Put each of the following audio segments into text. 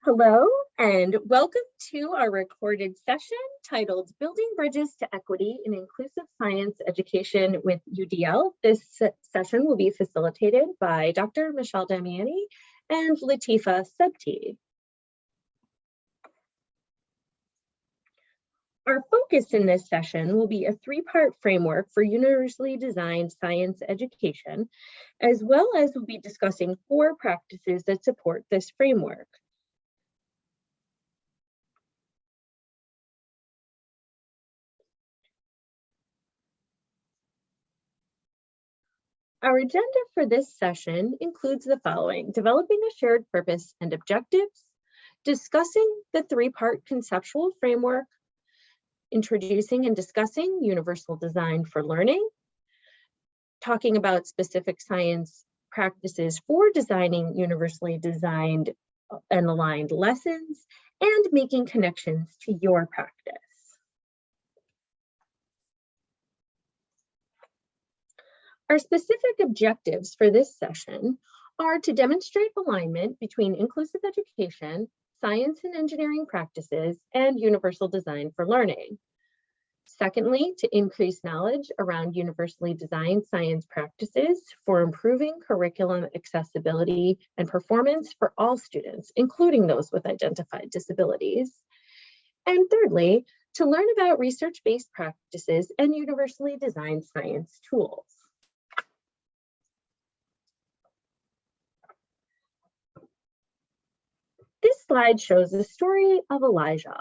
Hello, and welcome to our recorded session titled Building Bridges to Equity in Inclusive Science Education with UDL. This session will be facilitated by Dr. Michelle Damiani and Latifa Subti. Our focus in this session will be a three-part framework for universally designed science education, as well as we'll be discussing 4 practices that support this framework. Our agenda for this session includes the following: developing a shared purpose and objectives, discussing the 3-part conceptual framework, introducing and discussing universal design for learning, talking about specific science practices for designing universally designed and aligned lessons, and making connections to your practice. Our specific objectives for this session are to demonstrate alignment between inclusive education, science and engineering practices, and universal design for learning. Secondly, to increase knowledge around universally designed science practices for improving curriculum accessibility and performance for all students, including those with identified disabilities. And thirdly, to learn about research-based practices and universally designed science tools. This slide shows the story of Elijah.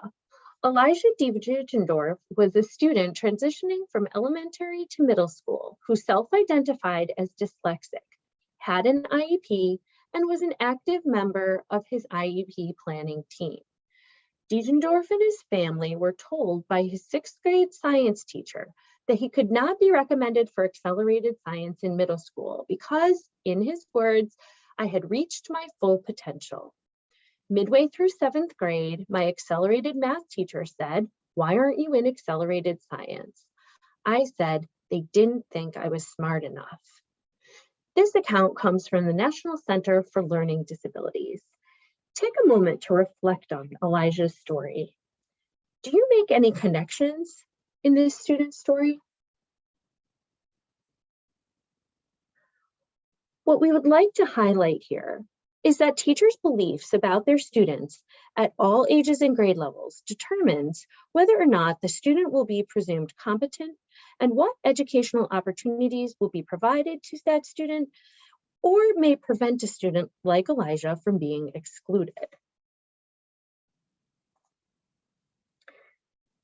Elijah Dievendorf was a student transitioning from elementary to middle school who self-identified as dyslexic, had an IEP, and was an active member of his IEP planning team. Dievendorf and his family were told by his 6th grade science teacher that he could not be recommended for accelerated science in middle school because, in his words, "I had reached my full potential." Midway through 7th grade, my accelerated math teacher said, "Why aren't you in accelerated science?" I said, "They didn't think I was smart enough." This account comes from the National Center for Learning Disabilities. Take a moment to reflect on Elijah's story. Do you make any connections in this student's story? What we would like to highlight here is that teachers' beliefs about their students at all ages and grade levels determines whether or not the student will be presumed competent and what educational opportunities will be provided to that student, or may prevent a student like Elijah from being excluded.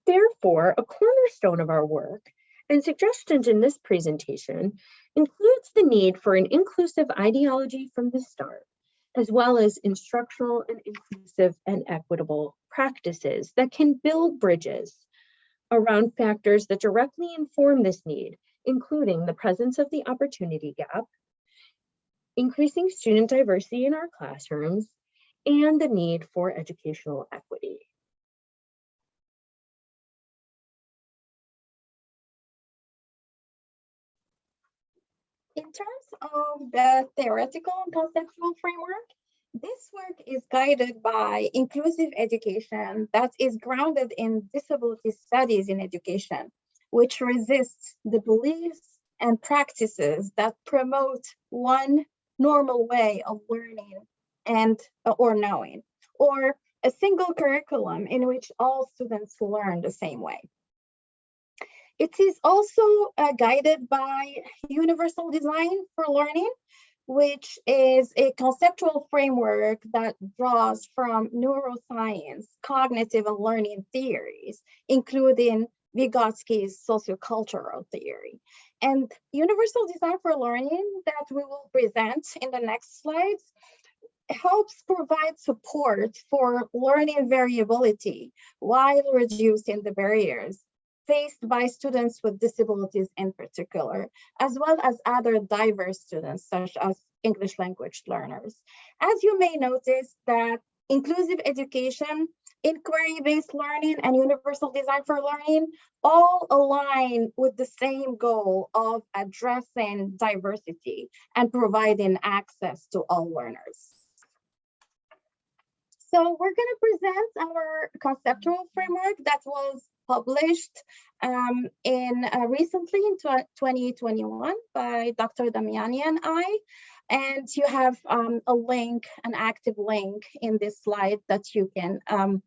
Therefore, a cornerstone of our work and suggestions in this presentation includes the need for an inclusive ideology from the start, as well as instructional and inclusive and equitable practices that can build bridges around factors that directly inform this need, including the presence of the opportunity gap, increasing student diversity in our classrooms, and the need for educational equity. In terms of the theoretical and conceptual framework, this work is guided by inclusive education that is grounded in disability studies in education, which resists the beliefs and practices that promote one normal way of learning and or knowing, or a single curriculum in which all students learn the same way. It is also guided by universal design for learning, which is a conceptual framework that draws from neuroscience, cognitive and learning theories, including Vygotsky's sociocultural theory. And universal design for learning that we will present in the next slides helps provide support for learning variability while reducing the barriers faced by students with disabilities in particular, as well as other diverse students, such as English language learners. As you may notice that inclusive education, inquiry-based learning, and universal design for learning all align with the same goal of addressing diversity and providing access to all learners. So we're going to present our conceptual framework that was published recently in 2021 by Dr. Damiani and I. And you have a link, an active link in this slide that you can,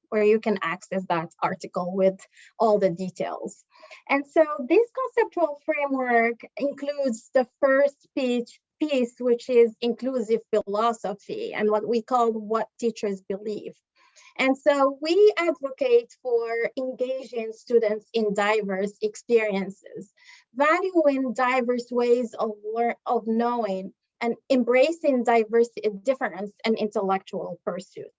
where you can access that article with all the details. And so this conceptual framework includes the first piece, which is inclusive philosophy and what we call what teachers believe. And so we advocate for engaging students in diverse experiences, valuing diverse ways of knowing, and embracing diversity, difference, and intellectual pursuit.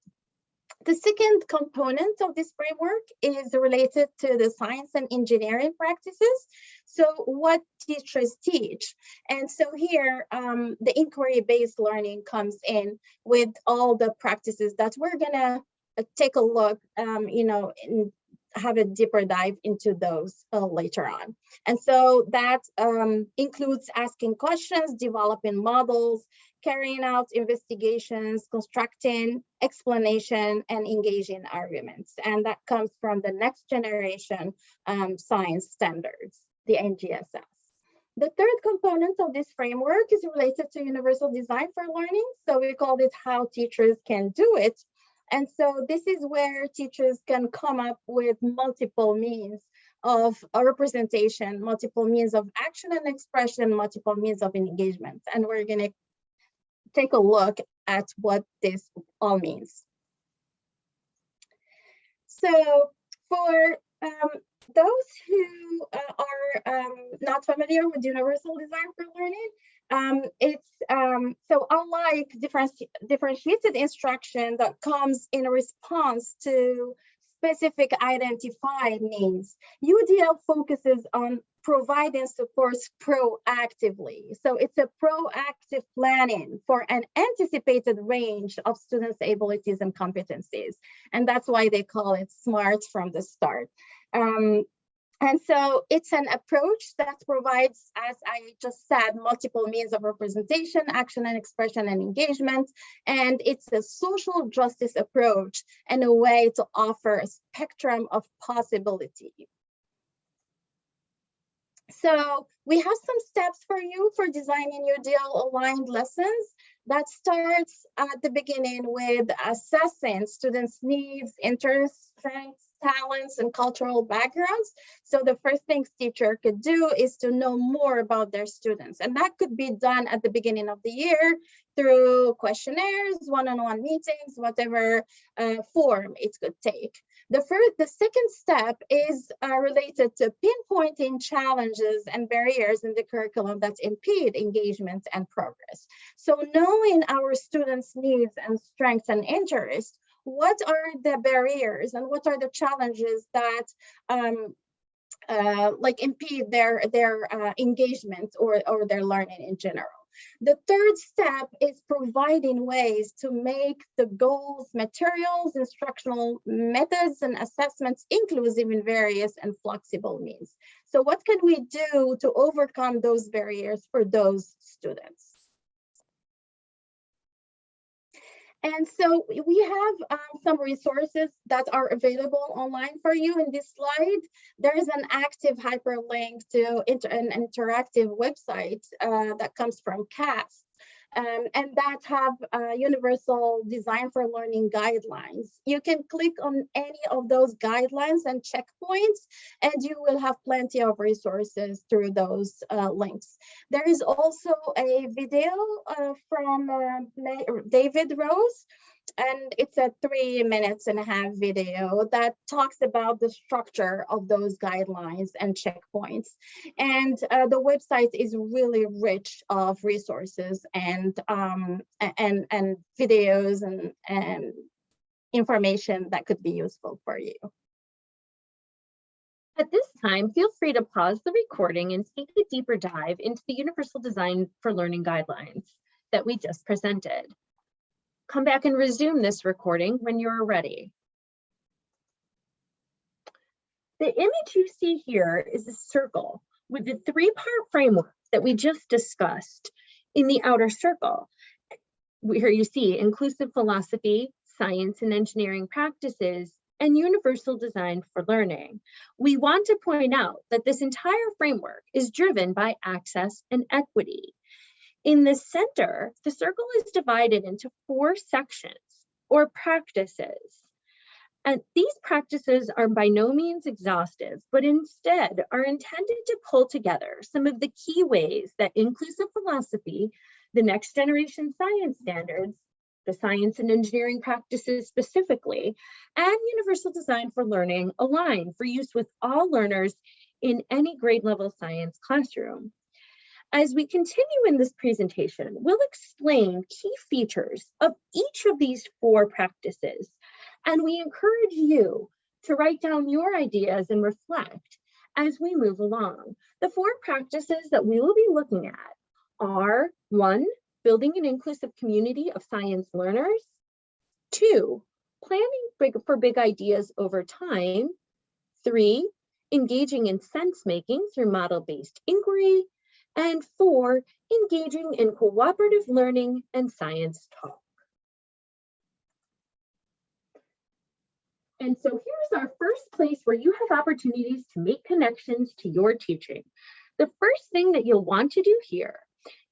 The second component of this framework is related to the science and engineering practices. So what teachers teach. And so here, the inquiry-based learning comes in with all the practices that we're gonna take a look, and have a deeper dive into those later on. And so that includes asking questions, developing models, carrying out investigations, constructing explanation, and engaging arguments. And that comes from the next generation science standards, the NGSS. The third component of this framework is related to universal design for learning. So we call it how teachers can do it. And so this is where teachers can come up with multiple means of representation, multiple means of action and expression, multiple means of engagement. And we're going to take a look at what this all means. So for those who are not familiar with universal design for learning, so unlike differentiated instruction that comes in response to specific identified needs, UDL focuses on providing supports proactively. So it's a proactive planning for an anticipated range of students' abilities and competencies. And that's why they call it SMART from the start. And so it's an approach that provides, as I just said, multiple means of representation, action and expression and engagement. And it's a social justice approach and a way to offer a spectrum of possibility. So we have some steps for you for designing UDL-aligned lessons. That starts at the beginning with assessing students' needs, interests, strengths, talents, and cultural backgrounds. So the first things teacher could do is to know more about their students. And that could be done at the beginning of the year through questionnaires, one-on-one meetings, whatever form it could take. The second step is related to pinpointing challenges and barriers in the curriculum that impede engagement and progress. So knowing our students' needs and strengths and interests, what are the barriers and what are the challenges that impede their engagement or their learning in general. The third step is providing ways to make the goals, materials, instructional methods, and assessments inclusive in various and flexible means. So what can we do to overcome those barriers for those students? And so we have some resources that are available online for you in this slide. There is an active hyperlink to an interactive website that comes from CAST. And that have universal design for learning guidelines. You can click on any of those guidelines and checkpoints, and you will have plenty of resources through those links. There is also a video from David Rose, and it's a 3.5 minutes video that talks about the structure of those guidelines and checkpoints. And the website is really rich of resources and videos and information that could be useful for you. At this time, feel free to pause the recording and take a deeper dive into the Universal Design for Learning guidelines that we just presented. Come back and resume this recording when you're ready. The image you see here is a circle with the 3-part framework that we just discussed in the outer circle. Here you see inclusive philosophy, science and engineering practices, and universal design for learning. We want to point out that this entire framework is driven by access and equity. In the center, the circle is divided into 4 sections or practices. And these practices are by no means exhaustive, but instead are intended to pull together some of the key ways that inclusive philosophy, the next generation science standards, the science and engineering practices specifically, and universal design for learning align for use with all learners in any grade level science classroom. As we continue in this presentation, we'll explain key features of each of these 4 practices, and we encourage you to write down your ideas and reflect as we move along. The 4 practices that we will be looking at are 1, building an inclusive community of science learners. 2, planning for big ideas over time. 3, engaging in sense-making through model-based inquiry. And 4, engaging in cooperative learning and science talk. And so here's our first place where you have opportunities to make connections to your teaching. The first thing that you'll want to do here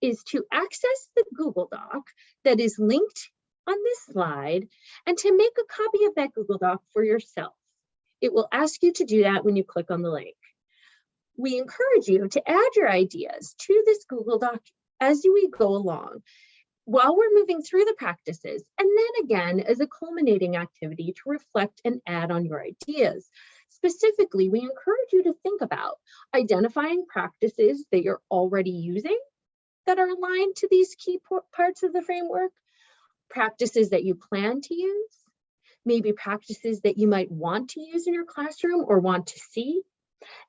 is to access the Google Doc that is linked on this slide and to make a copy of that Google Doc for yourself. It will ask you to do that when you click on the link. We encourage you to add your ideas to this Google Doc as we go along while we're moving through the practices, and then again as a culminating activity to reflect and add on your ideas. Specifically, we encourage you to think about identifying practices that you're already using that are aligned to these key parts of the framework, practices that you plan to use, maybe practices that you might want to use in your classroom or want to see,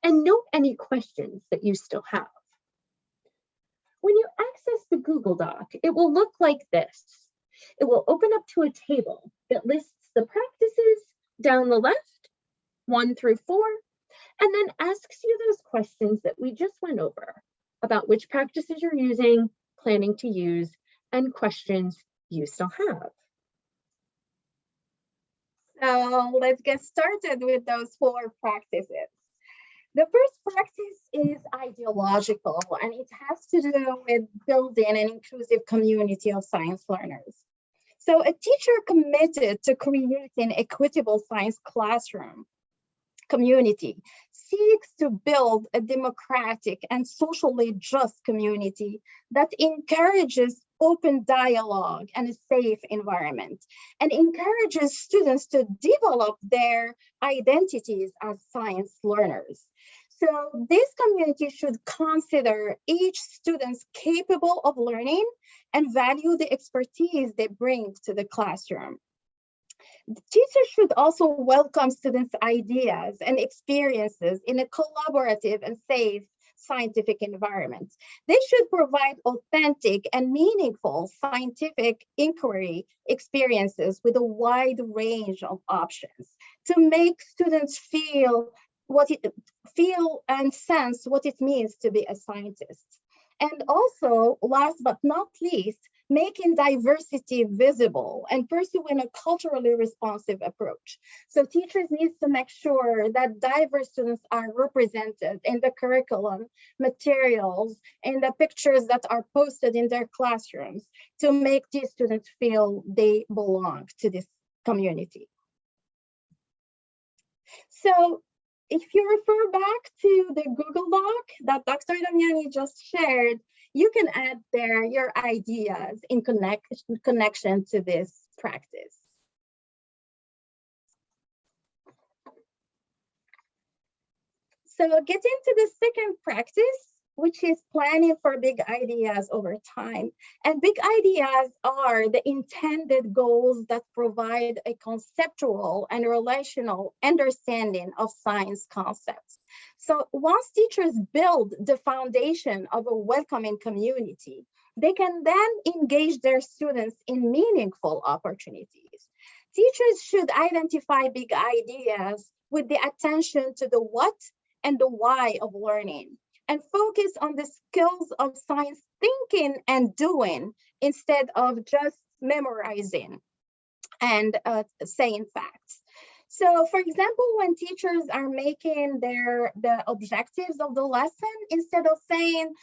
and note any questions that you still have. When you access the Google Doc, it will look like this. It will open up to a table that lists the practices down the left, 1 through 4, and then asks you those questions that we just went over about which practices you're using, planning to use, and questions you still have. So let's get started with those 4 practices. The first practice is ideological, and it has to do with building an inclusive community of science learners. So a teacher committed to creating equitable science classroom community seeks to build a democratic and socially just community that encourages open dialogue and a safe environment, and encourages students to develop their identities as science learners. So this community should consider each student capable of learning and value the expertise they bring to the classroom. The teachers should also welcome students' ideas and experiences in a collaborative and safe scientific environment. They should provide authentic and meaningful scientific inquiry experiences with a wide range of options to make students feel and sense what it means to be a scientist. And also, last but not least, making diversity visible and pursuing a culturally responsive approach. So teachers need to make sure that diverse students are represented in the curriculum, materials, and the pictures that are posted in their classrooms to make these students feel they belong to this community. So if you refer back to the Google Doc that Dr. Damiani just shared, you can add there your ideas in connection to this practice. So getting to the second practice, which is planning for big ideas over time. And big ideas are the intended goals that provide a conceptual and relational understanding of science concepts. So once teachers build the foundation of a welcoming community, they can then engage their students in meaningful opportunities. Teachers should identify big ideas with the attention to the what and the why of learning, and focus on the skills of science thinking and doing instead of just memorizing. and saying facts. So for example, when teachers are making the objectives of the lesson, instead of saying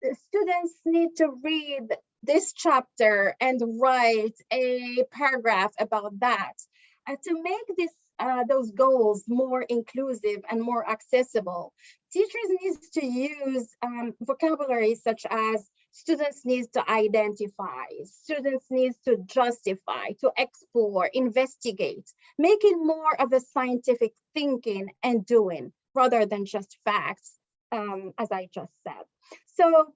the students need to read this chapter and write a paragraph about that, to make those goals more inclusive and more accessible, teachers need to use vocabulary such as students need to identify, students need to justify, to explore, investigate, making more of a scientific thinking and doing rather than just facts, as I just said. So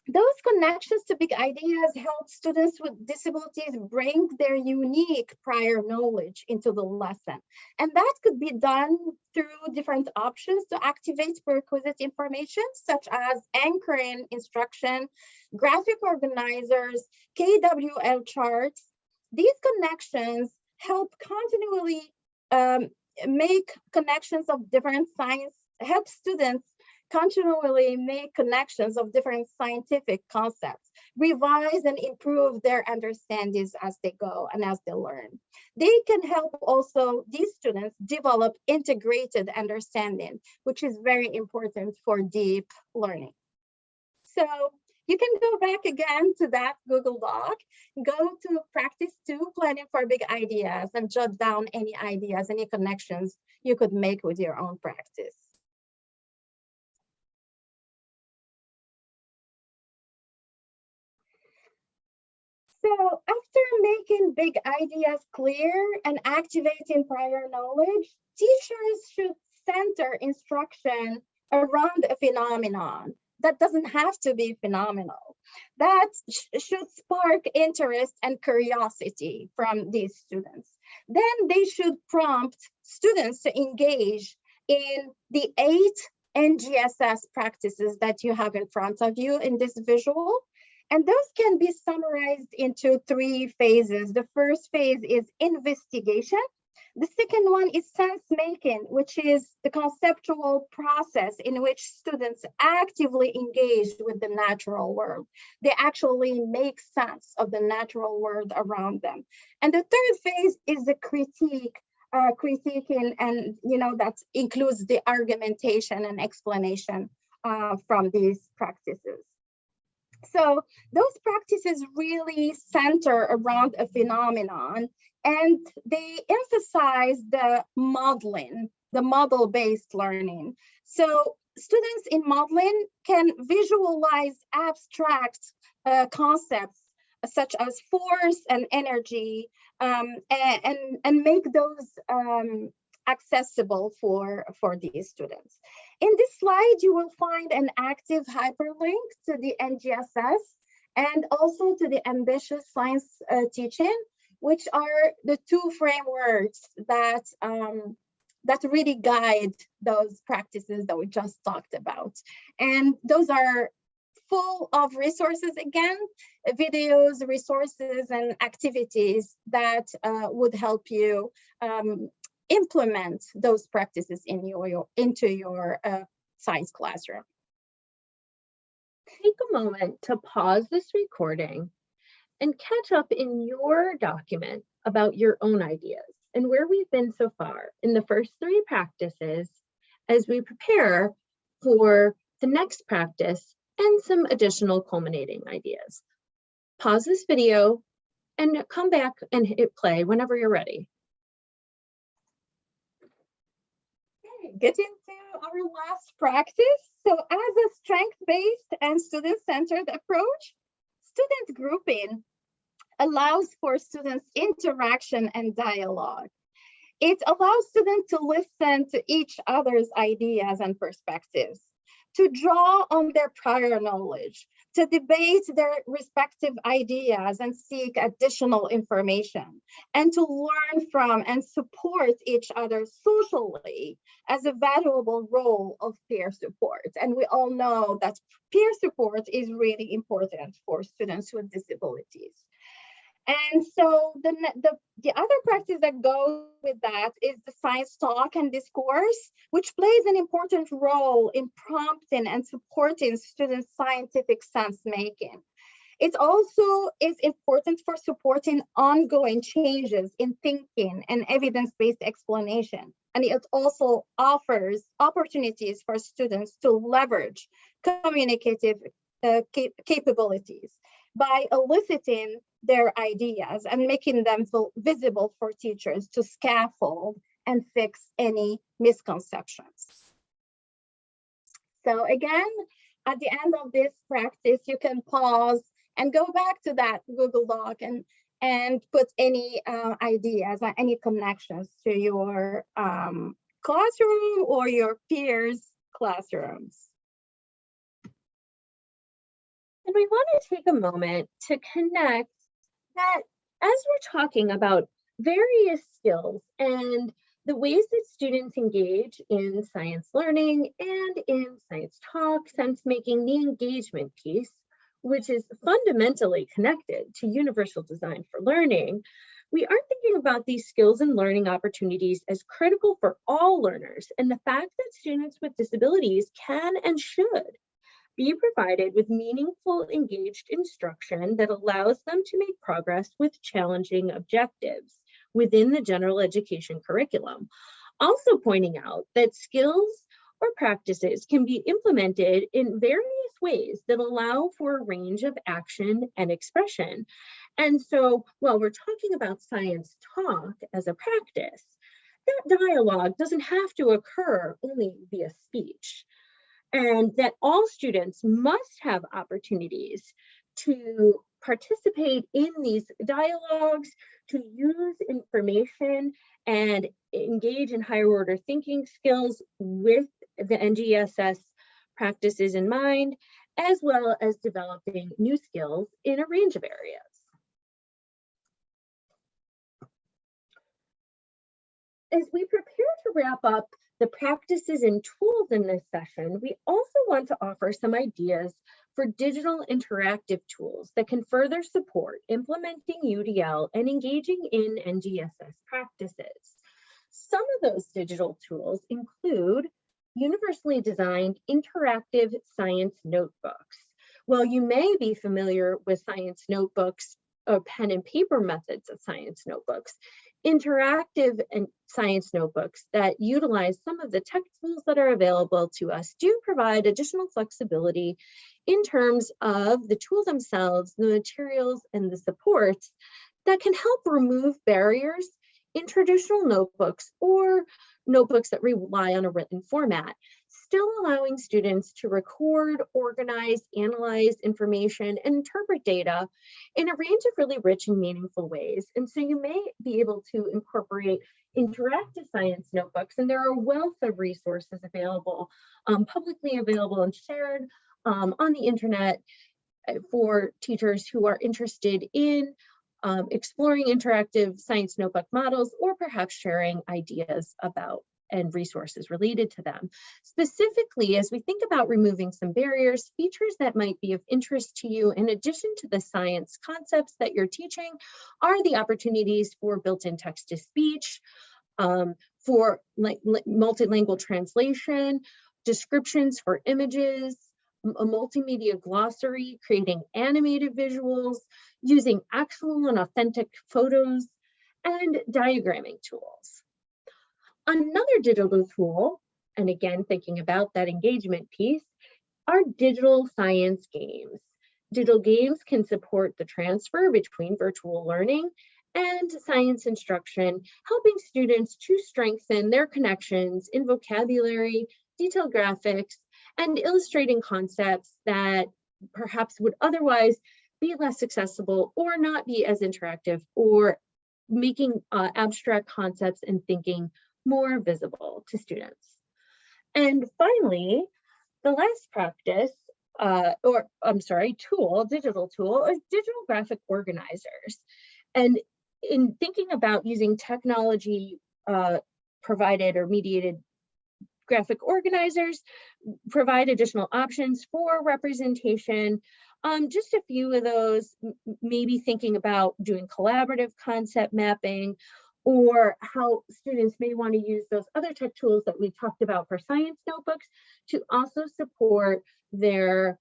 those connections to big ideas help students with disabilities bring their unique prior knowledge into the lesson. And that could be done through different options to activate prerequisite information, such as anchoring instruction, graphic organizers, KWL charts. These connections help continually make connections of different science, help students continually make connections of different scientific concepts, revise and improve their understandings as they go and as they learn. They can help also these students develop integrated understanding, which is very important for deep learning. So you can go back again to that Google Doc, go to practice 2, planning for big ideas, and jot down any ideas, any connections you could make with your own practice. So after making big ideas clear and activating prior knowledge, teachers should center instruction around a phenomenon that doesn't have to be phenomenal, that should spark interest and curiosity from these students. Then they should prompt students to engage in the 8 NGSS practices that you have in front of you in this visual. And those can be summarized into 3 phases. The first phase is investigation. The second one is sense-making, which is the conceptual process in which students actively engage with the natural world. They actually make sense of the natural world around them. And the third phase is the critiquing, and that includes the argumentation and explanation from these practices. So those practices really center around a phenomenon, and they emphasize the modeling, the model-based learning. So students in modeling can visualize abstract concepts such as force and energy, and make those accessible for these students. In this slide, you will find an active hyperlink to the NGSS and also to the ambitious science teaching, which are the 2 frameworks that really guide those practices that we just talked about. And those are full of resources, again, videos, resources, and activities that would help you implement those practices into your science classroom. Take a moment to pause this recording and catch up in your document about your own ideas and where we've been so far in the first 3 practices as we prepare for the next practice and some additional culminating ideas. Pause this video and come back and hit play whenever you're ready. Getting to our last practice. So as a strength-based and student-centered approach, student grouping allows for students' interaction and dialogue. It allows students to listen to each other's ideas and perspectives, to draw on their prior knowledge, to debate their respective ideas and seek additional information, and to learn from and support each other socially as a valuable role of peer support. And we all know that peer support is really important for students with disabilities. And so the other practice that goes with that is the science talk and discourse, which plays an important role in prompting and supporting students' scientific sense making. It also is important for supporting ongoing changes in thinking and evidence-based explanation. And it also offers opportunities for students to leverage communicative capabilities by eliciting their ideas and making them visible for teachers to scaffold and fix any misconceptions. So again, at the end of this practice, you can pause and go back to that Google Doc and put any ideas or any connections to your classroom or your peers' classrooms. And we want to take a moment to connect that as we're talking about various skills and the ways that students engage in science learning and in science talk, sense making, the engagement piece, which is fundamentally connected to universal design for learning, we are thinking about these skills and learning opportunities as critical for all learners, and the fact that students with disabilities can and should be provided with meaningful, engaged instruction that allows them to make progress with challenging objectives within the general education curriculum. Also pointing out that skills or practices can be implemented in various ways that allow for a range of action and expression. And so while we're talking about science talk as a practice, that dialogue doesn't have to occur only via speech. And that all students must have opportunities to participate in these dialogues, to use information and engage in higher order thinking skills with the NGSS practices in mind, as well as developing new skills in a range of areas. As we prepare to wrap up the practices and tools in this session, we also want to offer some ideas for digital interactive tools that can further support implementing UDL and engaging in NGSS practices. Some of those digital tools include universally designed interactive science notebooks. While you may be familiar with science notebooks or pen and paper methods of science notebooks, interactive and science notebooks that utilize some of the tech tools that are available to us do provide additional flexibility in terms of the tools themselves, the materials, and the supports that can help remove barriers in traditional notebooks or notebooks that rely on a written format, still allowing students to record, organize, analyze information, and interpret data in a range of really rich and meaningful ways. And so you may be able to incorporate interactive science notebooks, and there are a wealth of resources available, publicly available and shared on the internet for teachers who are interested in exploring interactive science notebook models, or perhaps sharing ideas about and resources related to them. Specifically, as we think about removing some barriers, features that might be of interest to you, in addition to the science concepts that you're teaching, are the opportunities for built-in text-to-speech, for multilingual translation, descriptions for images, a multimedia glossary, creating animated visuals, using actual and authentic photos, and diagramming tools. Another digital tool, and again, thinking about that engagement piece, are digital science games. Digital games can support the transfer between virtual learning and science instruction, helping students to strengthen their connections in vocabulary, detailed graphics, and illustrating concepts that perhaps would otherwise be less accessible or not be as interactive, or making abstract concepts and thinking more visible to students. And finally, the last practice, digital tool, is digital graphic organizers. And in thinking about using technology provided or mediated graphic organizers, provide additional options for representation. Just a few of those, maybe thinking about doing collaborative concept mapping, or how students may want to use those other tech tools that we talked about for science notebooks to also support their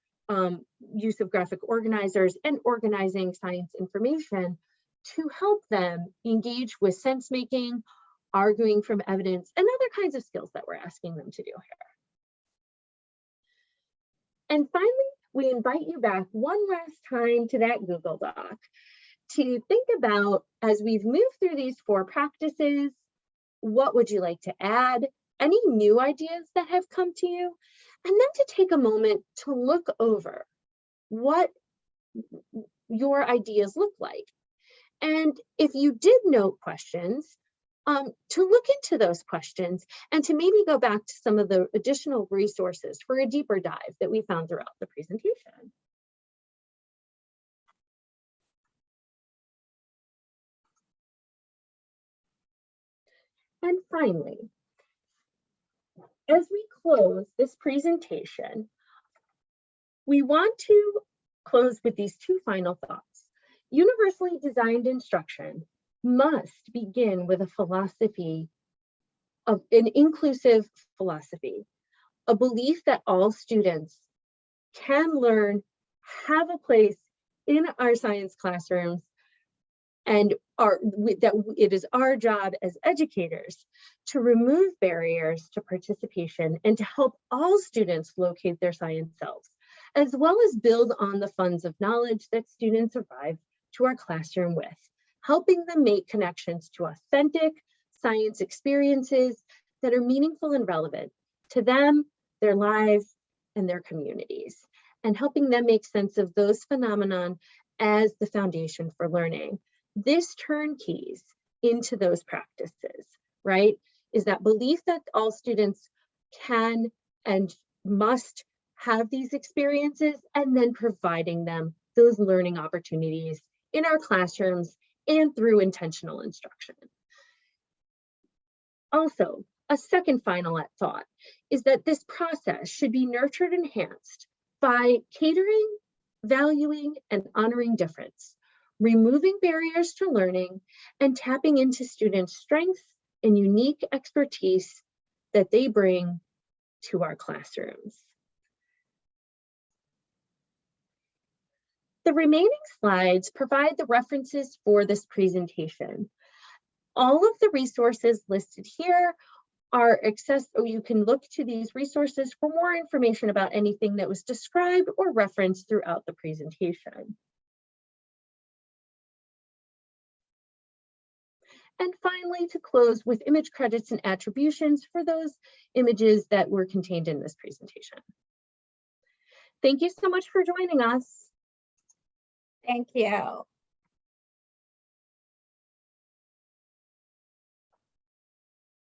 use of graphic organizers and organizing science information to help them engage with sense making, arguing from evidence, and other kinds of skills that we're asking them to do here. And finally, we invite you back one last time to that Google Doc to think about, as we've moved through these 4 practices, what would you like to add? Any new ideas that have come to you? And then to take a moment to look over what your ideas look like. And if you did note questions, to look into those questions and to maybe go back to some of the additional resources for a deeper dive that we found throughout the presentation. And finally, as we close this presentation, we want to close with these 2 final thoughts. Universally designed instruction must begin with a philosophy of an inclusive philosophy, a belief that all students can learn, have a place in our science classrooms, and that it is our job as educators to remove barriers to participation and to help all students locate their science selves, as well as build on the funds of knowledge that students arrive to our classroom with, helping them make connections to authentic science experiences that are meaningful and relevant to them, their lives, and their communities, and helping them make sense of those phenomenon as the foundation for learning. This turnkeys into those practices, right? Is that belief that all students can and must have these experiences, and then providing them those learning opportunities in our classrooms and through intentional instruction. Also, a second final thought is that this process should be nurtured and enhanced by catering, valuing, and honoring difference, removing barriers to learning, and tapping into students' strengths and unique expertise that they bring to our classrooms. The remaining slides provide the references for this presentation. All of the resources listed here are accessible. You can look to these resources for more information about anything that was described or referenced throughout the presentation. And finally, to close with image credits and attributions for those images that were contained in this presentation. Thank you so much for joining us. Thank you.